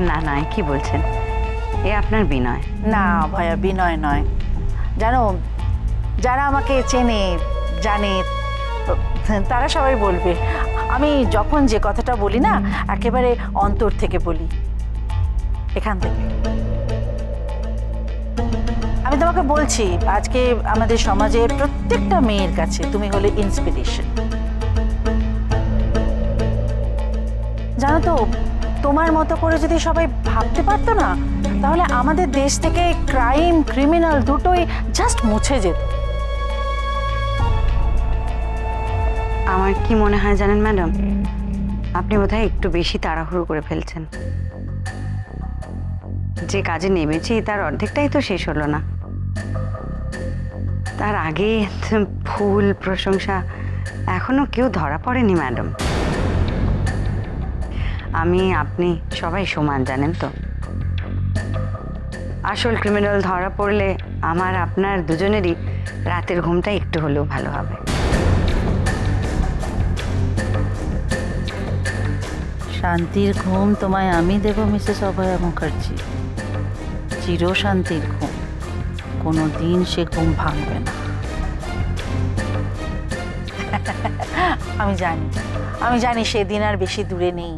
না না, কি বলছেন? এ আপনার বিনয়? না ভয়া, বিনয় নয়। জানো, যারা আমাকে চেনে জানে তারা সবাই বলবে আমি যখন যে কথাটা বলি না একেবারে অন্তর থেকে বলি, এখান থেকে। আমি তোমাকে বলছি, আজকে আমাদের সমাজের প্রত্যেকটা মেয়ের কাছে তুমি হলে ইন্সপিরেশন। জানো তো, তোমার মতো করে যদি সবাই ভাবতে পারতো না, তাহলে আমাদের দেশ থেকে ক্রাইম, ক্রিমিনাল দুটোই জাস্ট মুছে যেত। আমার কি মনে হয় জানেন ম্যাডাম, আপনি বোধহয় একটু বেশি তাড়াহুড়ো করে ফেলছেন। যে কাজে নেমেছি তার অর্ধেকটাই তো শেষ হলো না, তার আগে ফুল প্রশংসা এখনো কেউ ধরা পড়েনি ম্যাডাম। আমি আপনি সবাই সমান, জানেন তো। আসল ক্রিমিনাল ধরা পড়লে আমার আপনার দুজনেরই রাতের ঘুমটা একটু হলেও ভালো হবে। শান্তির ঘুম তোমায় আমি দেব মিসেস অভয়া মুখার্জি, চির শান্তির ঘুম, কোনো দিন সে ঘুম ভাঙবে না। আমি জানি সেদিন আর বেশি দূরে নেই,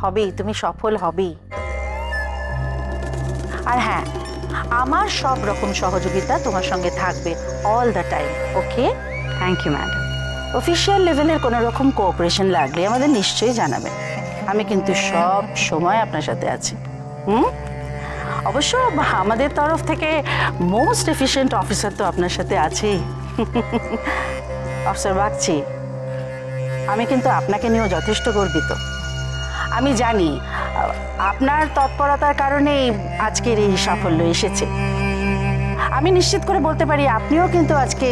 হবেই, তুমি সফল হবেই। আর হ্যাঁ, আমার সব রকম সহযোগিতা তোমার সঙ্গে থাকবে all the time. Okay? Thank you madam. Official লেভেলের কোনো রকম কোঅপারেশন লাগলে আমাদের নিশ্চয়ই জানাবেন, আমি কিন্তু সব সময় আপনার সাথে আছি। অবশ্য আমাদের তরফ থেকে মোস্ট এফিশিয়েন্ট অফিসার তো আপনার সাথে আছেই। অফিসার বাগচি, আমি কিন্তু আপনাকে নিয়েও যথেষ্ট গর্বিত। আমি জানি আপনার তৎপরতার কারণেই আজকের এই সাফল্য এসেছে। আমি নিশ্চিত করে বলতে পারি আপনিও কিন্তু আজকে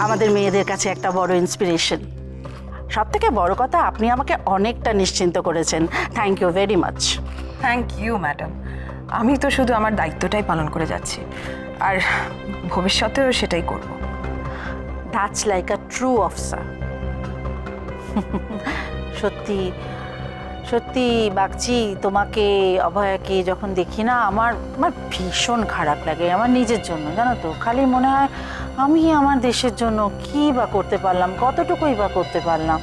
আমাদের মেয়েদের কাছে একটা বড় ইন্সপিরেশন। সব থেকে বড় কথা, আপনি আমাকে অনেকটা নিশ্চিন্ত করেছেন। Thank you very much. Thank you madam. আমি তো শুধু আমার দায়িত্বটাই পালন করে যাচ্ছি, আর ভবিষ্যতেও সেটাই করব। That's like a true officer. সত্যি সত্যি বাগচি, তোমাকে, অভয়াকে যখন দেখি না আমার ভীষণ খারাপ লাগে আমার নিজের জন্য। জানো তো, খালি মনে হয় আমি আমার দেশের জন্য কি বা করতে পারলাম, কতটুকুই বা করতে পারলাম।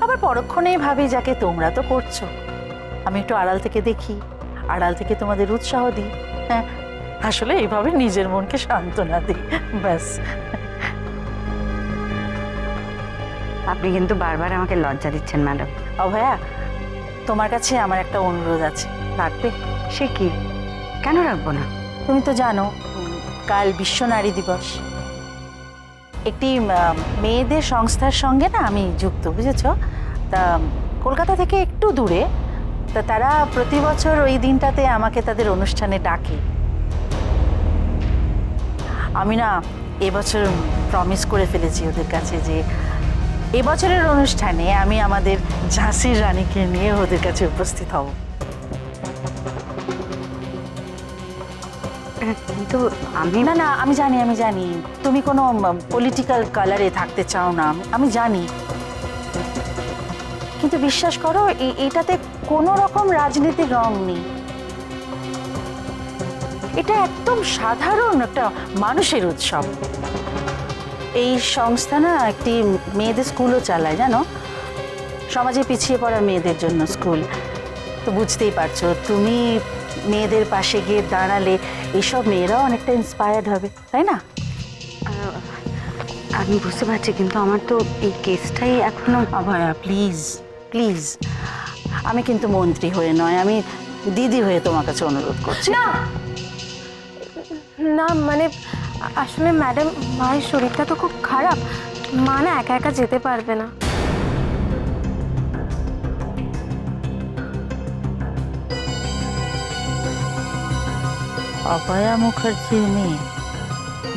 আবার পরক্ষণেই ভাবি, যাকে তোমরা তো করছো, আমি একটু আড়াল থেকে দেখি, আড়াল থেকে তোমাদের উৎসাহ দিই। হ্যাঁ, আসলে এইভাবে নিজের মনকে সান্ত্বনা দিই, ব্যাস। আপনি কিন্তু বারবার আমাকে লজ্জা দিচ্ছেন ম্যাডাম। অভয়া, তোমার কাছে আমার একটা অনুরোধ আছে, রাখবে? সে কি? কেন রাখবো না? তুমি তো জানো কাল বিশ্ব নারী দিবস। একটি মেয়েদের সংস্থার সঙ্গে না আমি যুক্ত, বুঝেছো? তা কলকাতা থেকে একটু দূরে, তা তারা প্রতি বছর ওই দিনটাতে আমাকে তাদের অনুষ্ঠানে ডাকে। আমি না এবছর প্রমিস করে ফেলেছি ওদের কাছে যে এবছরের অনুষ্ঠানে আমি আমাদের ঝাঁসির রানীকে নিয়ে ওদের কাছে উপস্থিত হব। কিন্তু আমি না, আমি জানি তুমি কোনো পলিটিক্যাল কালারে থাকতে চাও না, আমি জানি, কিন্তু বিশ্বাস করো এটাতে কোনো রকম রাজনীতির রং নেই। এটা একদম সাধারণ একটা মানুষের উৎসব। এই সংস্থা না একটি মেয়েদের স্কুলও চালায়, জানো, সমাজে পিছিয়ে পড়া মেয়েদের জন্য স্কুল। তো বুঝতেই পারছো, তুমি মেয়েদের পাশে গিয়ে দাঁড়ালে এইসব মেয়েরাও অনেকটা ইন্সপায়ার্ড হবে, তাই না? আমি বুঝতে পারছি, কিন্তু আমার তো এই কেসটাই এখনো। অভয়া, প্লিজ প্লিজ, আমি কিন্তু মন্ত্রী হয়ে নয়, আমি দিদি হয়ে তোমার কাছে অনুরোধ করছি। না না, মানে আসলে ম্যাডাম, মায়ের শরীরটা তো খুব খারাপ, মা না একা একা যেতে পারবে না। অভয়া মুখার্জির মেয়ে,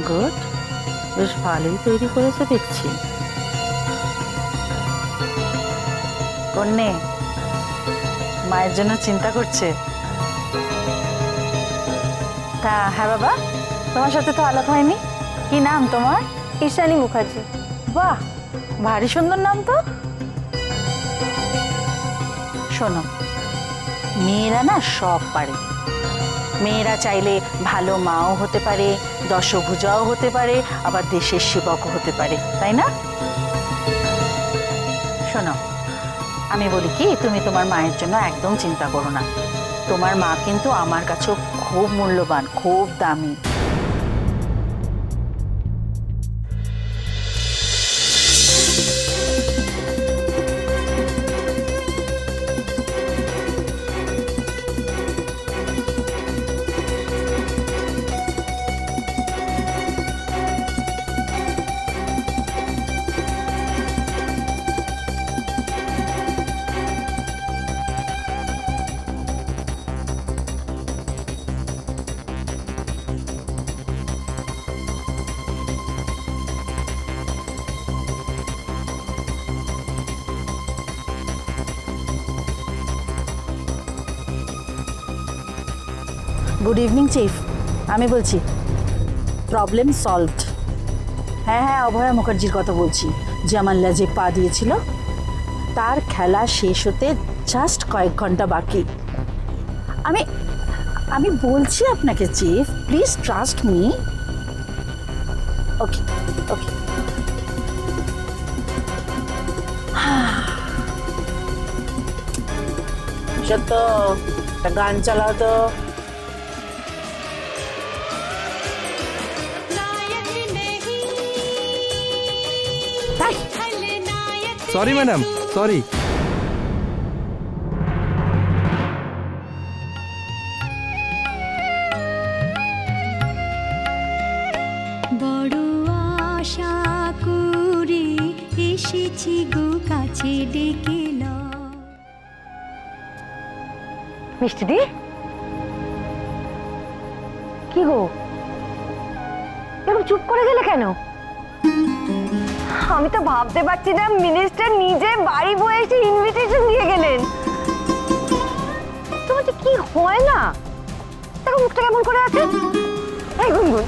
গুড, বেশ ভালোই তৈরি করেছে দেখছি। কন্যে মায়ের জন্য চিন্তা করছে। তা হ্যাঁ বাবা, তোমার সাথে তো আলাপ হয়নি, কি নাম তোমার? ঈশানী মুখার্জি। বাহ, ভারী সুন্দর নাম তো। শোনো, মেয়েরা না সব পারে। মেয়েরা চাইলে ভালো মাও হতে পারে, দশভুজাও হতে পারে, আবার দেশের সেবকও হতে পারে, তাই না? শোনো, আমি বলি কি, তুমি তোমার মায়ের জন্য একদম চিন্তা করো না। তোমার মা কিন্তু আমার কাছেও খুব মূল্যবান, খুব দামি। গুড ইভিনিং চিফ, আমি বলছি প্রবলেম সলভড। হ্যাঁ হ্যাঁ, অভয়া মুখার্জির কথা বলছি, যে আমার লেজে পা দিয়েছিল। তার খেলা শেষ হতে জাস্ট কয়েক ঘন্টা বাকি। আমি আমি বলছি আপনাকে চিফ, প্লিজ ট্রাস্ট মি। ওকে ওকে। সত্য, একটা গান চালাও তো। Sorry madam, sorry. বড় আশা করে এসেছি গো কাছে ডেকে নাও। মিষ্টি দি, কি গো এরকম চুপ করে গেলে কেন? আমি তো ভাবতে পারছি না, মিনিস্টার নিজে বাড়ি বয়ে এসে ইনভিটেশন দিয়ে গেলেন। তোমার যে কি হয় না, দেখো মুখটা কেমন করে আছে। এই গুনগুন,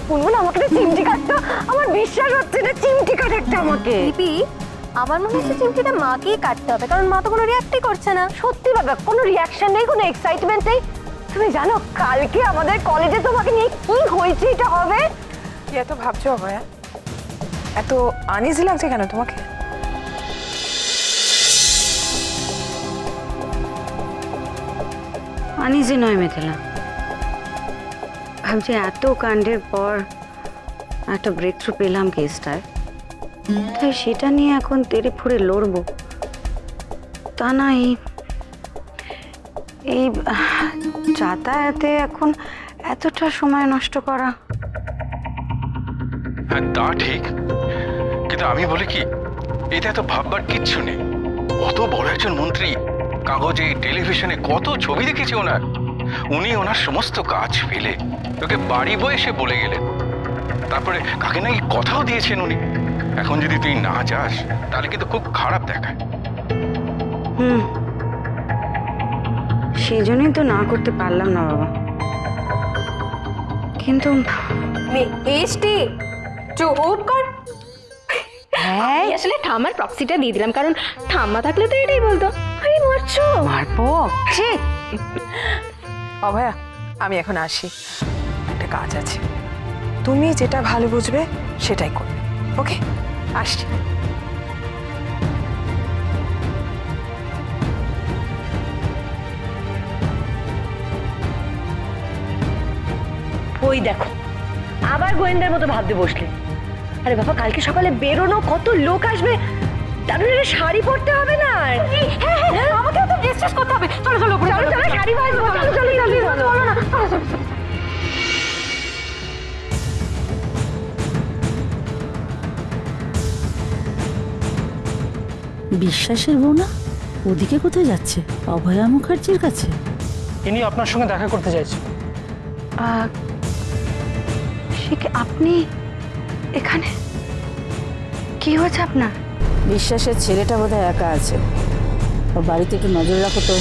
গুনগুন আমাকে না চিমটি কাটতো, আমার বিশ্বাস হচ্ছে না চিমটি কাটাচ্ছে আমাকে। দিদি, আমার মনে হচ্ছে চিমটিটা মাকেই কাটতে হবে, কারণ মা তো কোনো রিয়াক্টই করছে না। সত্যি বাবা, কোনো রিয়াকশন নেই, কোনো এক্সাইটমেন্ট নেই। তুমি জানো কালকে আমাদের কলেজে তোমাকে নিয়ে কি হয়েছে এটা হবে? কি এত ভাবছো অভয়া? এত আনইজি লাগছে কেন তোমাকে? আনইজি নয় মিথিলা, ভাবছি এত কাণ্ডের পর একটা ব্রেক থ্রু পেলাম কেসটায়, তাই সেটা নিয়ে এখন তেড়ে ফুড়ে লড়বো তা না। এই যাতায়াতে এখন এতটা সময় নষ্ট করা। হ্যাঁ তা ঠিক, কিন্তু আমি বলি কি, এতে এত ভাববার কিচ্ছু নেই। অত বড় একজন মন্ত্রী, কাগজে টেলিভিশনে কত ছবি দেখেছি ওনার। উনি ওনার সমস্ত কাজ ফেলে তোকে বাড়ি বয়ে এসে বলে গেলেন, তারপরে কাকে নাকি কথাও দিয়েছেন উনি। এখন যদি তুই না যাস তাহলে কিন্তু খুব খারাপ দেখায়। সেই জন্যই তো না করতে পারলাম না বাবা। কিন্তু এসটি চুপ কর। হ্যাঁ, আসলে ঠাম্মার প্রক্সিটা দিয়ে দিলাম, কারণ ঠাম্মা থাকলে তো এটাই বলতো, আরে মারছো। মারবো? অভয়া, আমি এখন আসি, একটা কাজ আছে। তুমি যেটা ভালো বুঝবে সেটাই করবে, ওকে? আসছি। ওই দেখো আবার গোয়েন্দার মতো ভাবতে বসলে। আরে বাবা, কালকে সকালে বেরোনো, কত লোক আসবে, তারপরে একটা শাড়ি পরতে হবে না? আমাকেও তো ড্রেস চেঞ্জ করতে হবে। চলো চলো চলো চলো, শাড়ি বাজবো। চলো চলো চলো, বলো না। চলো চলো। বিশ্বাসের বউ না, ওদিকে কোথায় যাচ্ছে? অভয়া মুখার্জির কাছে। ইনি আপনার সঙ্গে দেখা করতে চাইছে। সে কি আপনি এখানে? কি হয়েছে আপনার? বিশ্বাসের ছেলেটা বোধহয় একা আছে, ওর বাড়িতে একটু নজর রাখো তো।